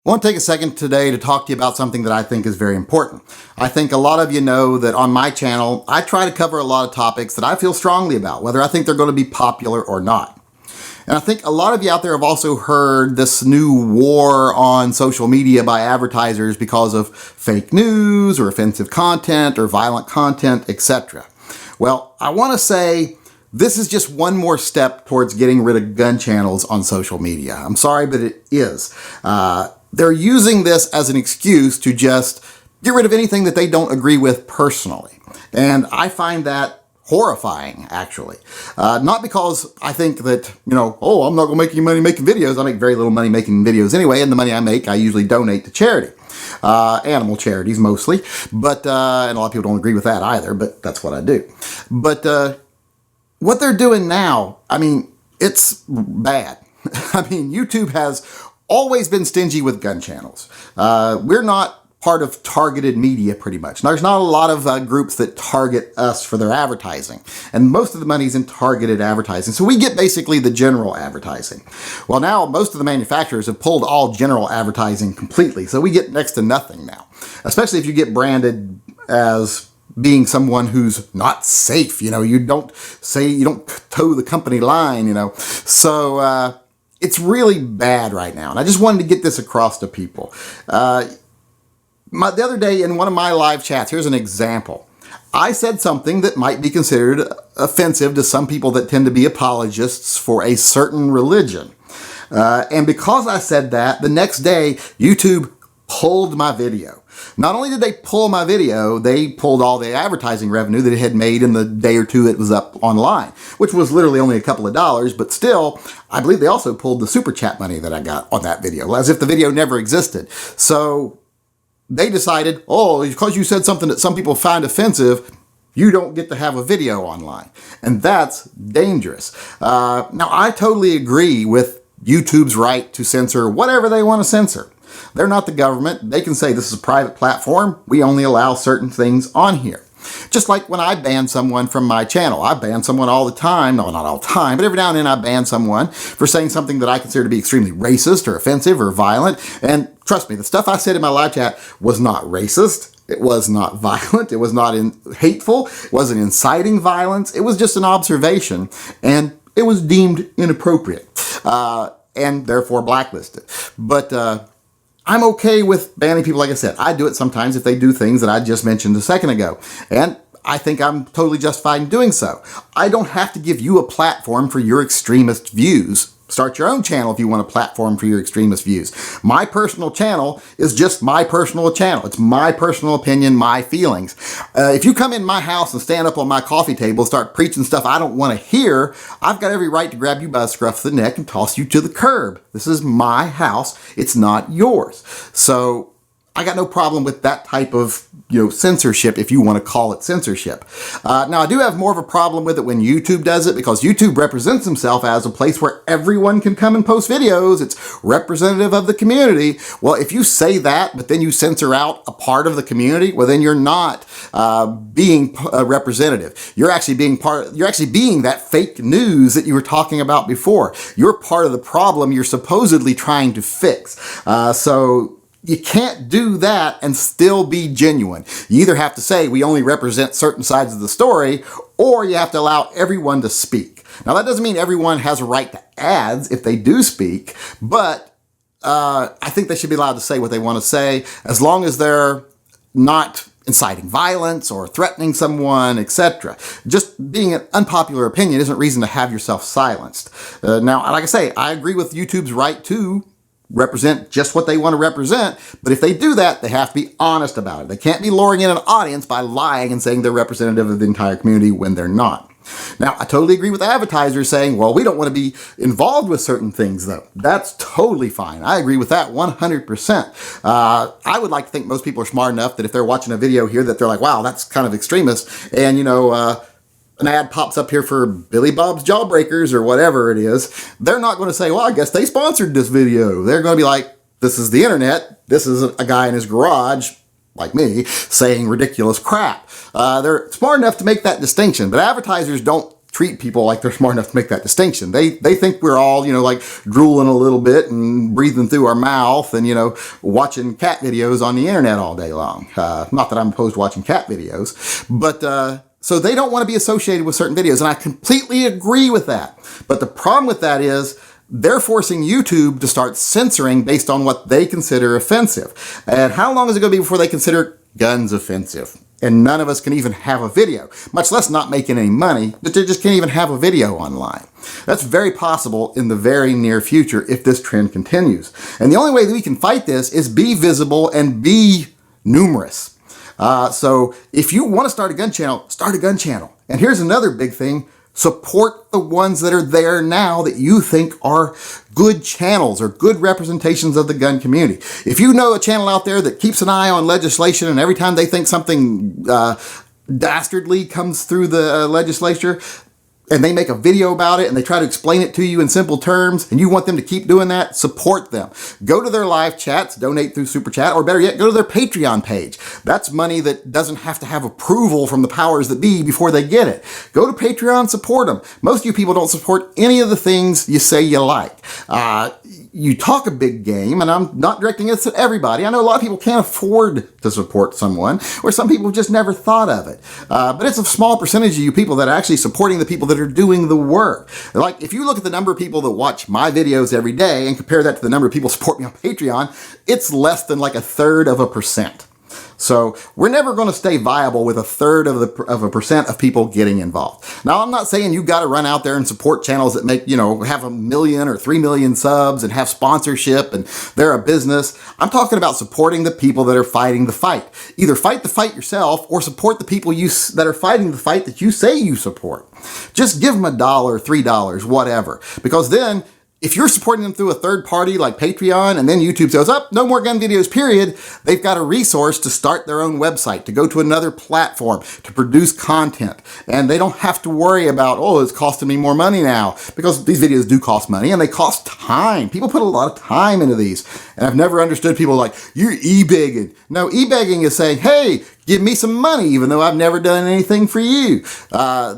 I want to take a second today to talk to you about something that I think is very important. I think a lot of you know that on my channel, I try to cover a lot of topics that I feel strongly about, whether I think they're going to be popular or not. And I think a lot of you out there have also heard this new war on social media by advertisers because of fake news or offensive content or violent content, etc. Well, I want to say this is just one more step towards getting rid of gun channels on social media. I'm sorry, but it is. They're using this as an excuse to just get rid of anything that they don't agree with personally. And I find that horrifying, actually. Not because I think that, I'm not going to make any money making videos. I make very little money making videos anyway, and the money I make, I usually donate to charity. Animal charities mostly. But, and a lot of people don't agree with that either, but that's what I do. But, what they're doing now, it's bad. YouTube has always been stingy with gun channels. We're not part of targeted media pretty much. There's not a lot of groups that target us for their advertising. And most of the money's in targeted advertising. So we get basically the general advertising. Well, now most of the manufacturers have pulled all general advertising completely. So we get next to nothing now, especially if you get branded as being someone who's not safe. You don't toe the company line, So, it's really bad right now, and I just wanted to get this across to people. The other day in one of my live chats, here's an example. I said something that might be considered offensive to some people that tend to be apologists for a certain religion. And because I said that, the next day, YouTube pulled my video. Not only did they pull my video, they pulled all the advertising revenue that it had made in the day or two it was up online, which was literally only a couple of dollars, but still, I believe they also pulled the super chat money that I got on that video, as if the video never existed. So they decided, because you said something that some people find offensive, you don't get to have a video online. And that's dangerous. Now, I totally agree with YouTube's right to censor whatever they want to censor. They're not the government. They can say this is a private platform. We only allow certain things on here. Just like when I ban someone from my channel. I ban someone all the time. No, not all the time, but every now and then I ban someone for saying something that I consider to be extremely racist or offensive or violent. And trust me, the stuff I said in my live chat was not racist. It was not violent. It was not hateful. It wasn't inciting violence. It was just an observation. And it was deemed inappropriate and therefore blacklisted. But I'm okay with banning people, like I said. I do it sometimes if they do things that I just mentioned a second ago. And I think I'm totally justified in doing so. I don't have to give you a platform for your extremist views. Start your own channel if you want a platform for your extremist views. My personal channel is just my personal channel. It's my personal opinion, my feelings. If you come in my house and stand up on my coffee table and start preaching stuff I don't want to hear, I've got every right to grab you by the scruff of the neck and toss you to the curb. This is my house. It's not yours. So I got no problem with that type of, censorship, if you want to call it censorship. Now, I do have more of a problem with it when YouTube does it, because YouTube represents himself as a place where everyone can come and post videos. It's representative of the community. Well, if you say that, but then you censor out a part of the community, well, then you're not being a representative. You're actually being that fake news that you were talking about before. You're part of the problem you're supposedly trying to fix. So you can't do that and still be genuine. You either have to say we only represent certain sides of the story, or you have to allow everyone to speak. Now, that doesn't mean everyone has a right to ads if they do speak, but I think they should be allowed to say what they want to say, as long as they're not inciting violence or threatening someone, etc. Just being an unpopular opinion isn't reason to have yourself silenced. Now, like I say, I agree with YouTube's right to represent just what they want to represent, but if they do that, they have to be honest about it. They can't be luring in an audience by lying and saying they're representative of the entire community when they're not. Now, I totally agree with advertisers saying, well, we don't want to be involved with certain things, though. That's totally fine. I agree with that 100%. I would like to think most people are smart enough that if they're watching a video here that they're like, wow, that's kind of extremist, and, an ad pops up here for Billy Bob's Jawbreakers or whatever it is, they're not going to say, well, I guess they sponsored this video. They're going to be like, this is the internet. This is a guy in his garage, like me, saying ridiculous crap. They're smart enough to make that distinction, but advertisers don't treat people like they're smart enough to make that distinction. They think we're all, like drooling a little bit and breathing through our mouth and, watching cat videos on the internet all day long. Not that I'm opposed to watching cat videos, but so they don't want to be associated with certain videos. And I completely agree with that. But the problem with that is they're forcing YouTube to start censoring based on what they consider offensive. And how long is it going to be before they consider guns offensive? And none of us can even have a video, much less not making any money, but they just can't even have a video online. That's very possible in the very near future if this trend continues. And the only way that we can fight this is be visible and be numerous. So if you want to start a gun channel, start a gun channel. And here's another big thing. Support the ones that are there now that you think are good channels or good representations of the gun community. If you know a channel out there that keeps an eye on legislation and every time they think something dastardly comes through the legislature, and they make a video about it and they try to explain it to you in simple terms and you want them to keep doing that, support them. Go to their live chats, donate through Super Chat, or better yet, go to their Patreon page. That's money that doesn't have to have approval from the powers that be before they get it. Go to Patreon, support them. Most of you people don't support any of the things you say you like. You talk a big game, and I'm not directing this at everybody. I know a lot of people can't afford to support someone, or some people just never thought of it. But it's a small percentage of you people that are actually supporting the people that are doing the work. Like, if you look at the number of people that watch my videos every day and compare that to the number of people who support me on Patreon, it's less than like 1/3%. So we're never going to stay viable with 1/3% of people getting involved. Now, I'm not saying you got to run out there and support channels that make, have 1 million or 3 million subs and have sponsorship and they're a business. I'm talking about supporting the people that are fighting the fight. Either fight the fight yourself or support the people that are fighting the fight that you say you support. Just give them $1, $3, whatever. Because then, if you're supporting them through a third party like Patreon and then YouTube says, no more gun videos, period, they've got a resource to start their own website, to go to another platform, to produce content. And they don't have to worry about, it's costing me more money now, because these videos do cost money and they cost time. People put a lot of time into these. And I've never understood people like, you're e-begging. No, e-begging is saying, hey, give me some money, even though I've never done anything for you.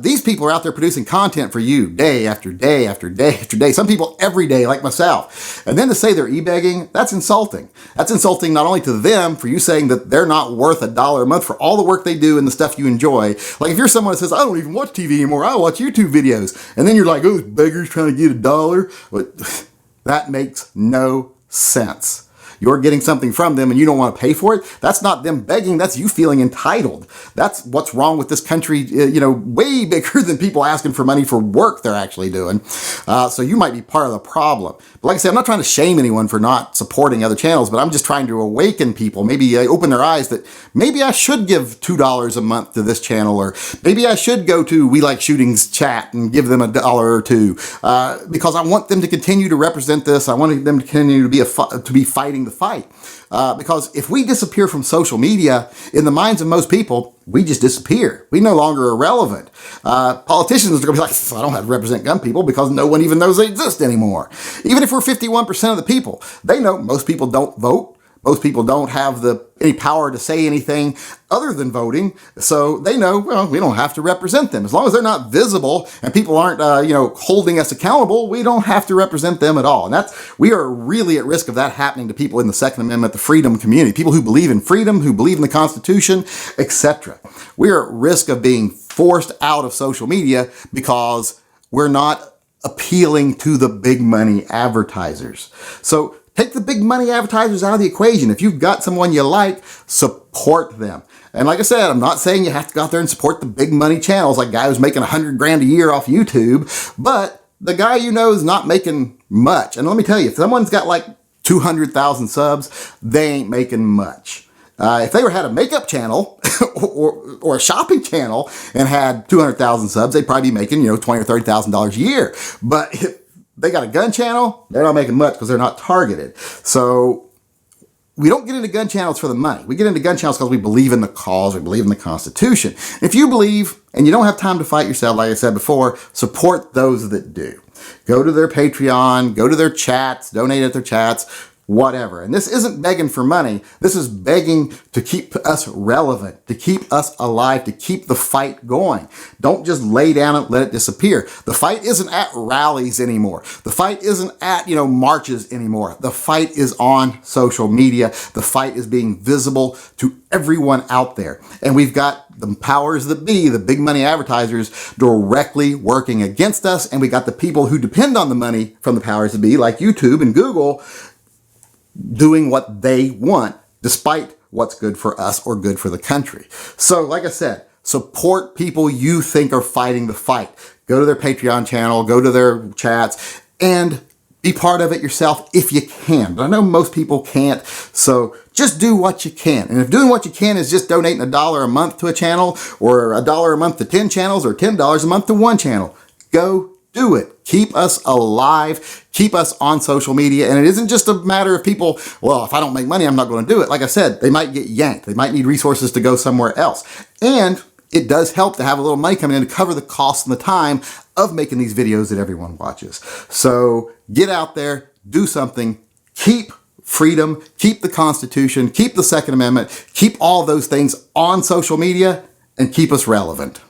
These people are out there producing content for you day after day after day after day. Some people every day, like myself. And then to say they're e-begging, that's insulting. That's insulting not only to them for you saying that they're not worth $1 a month for all the work they do and the stuff you enjoy. Like if you're someone that says, I don't even watch TV anymore, I watch YouTube videos. And then you're like, this beggar's trying to get $1. But that makes no sense. You're getting something from them and you don't want to pay for it. That's not them begging. That's you feeling entitled. That's what's wrong with this country, way bigger than people asking for money for work they're actually doing. So you might be part of the problem. But like I said, I'm not trying to shame anyone for not supporting other channels, but I'm just trying to awaken people, maybe open their eyes that maybe I should give $2 a month to this channel, or maybe I should go to We Like Shooting's chat and give them $1 or $2, because I want them to continue to represent this. I want them to continue to be fighting the fight. Because if we disappear from social media, in the minds of most people, we just disappear. We no longer are relevant. Politicians are going to be like, I don't have to represent gun people because no one even knows they exist anymore. Even if we're 51% of the people, they know most people don't vote. Most people don't have any power to say anything other than voting. So they know, we don't have to represent them. As long as they're not visible and people aren't, holding us accountable, we don't have to represent them at all. And we are really at risk of that happening to people in the Second Amendment, the freedom community, people who believe in freedom, who believe in the Constitution, etc. We are at risk of being forced out of social media because we're not appealing to the big money advertisers. So take the big money advertisers out of the equation. If you've got someone you like, support them. And like I said, I'm not saying you have to go out there and support the big money channels like a guy who's making $100,000 a year off YouTube, but the guy is not making much. And let me tell you, if someone's got like 200,000 subs, they ain't making much. If they had a makeup channel or a shopping channel and had 200,000 subs, they'd probably be making, $20,000 or $30,000 a year. But if they got a gun channel, they're not making much because they're not targeted. So we don't get into gun channels for the money. We get into gun channels because we believe in the cause, we believe in the Constitution. If you believe and you don't have time to fight yourself, like I said before, support those that do. Go to their Patreon, go to their chats, donate at their chats, whatever. And this isn't begging for money. This is begging to keep us relevant, to keep us alive, to keep the fight going. Don't just lay down and let it disappear. The fight isn't at rallies anymore. The fight isn't at, marches anymore. The fight is on social media. The fight is being visible to everyone out there. And we've got the powers that be, the big money advertisers, directly working against us. And we got the people who depend on the money from the powers that be, like YouTube and Google, doing what they want, despite what's good for us or good for the country. So, like I said, support people you think are fighting the fight. Go to their Patreon channel, go to their chats, and be part of it yourself if you can. But I know most people can't, so just do what you can. And if doing what you can is just donating $1 a month to a channel, or $1 a month to 10 channels, or $10 a month to one channel, go do it. Keep us alive. Keep us on social media. And it isn't just a matter of people, well, if I don't make money, I'm not going to do it. Like I said, they might get yanked. They might need resources to go somewhere else. And it does help to have a little money coming in to cover the cost and the time of making these videos that everyone watches. So get out there, do something, keep freedom, keep the Constitution, keep the Second Amendment, keep all those things on social media, and keep us relevant.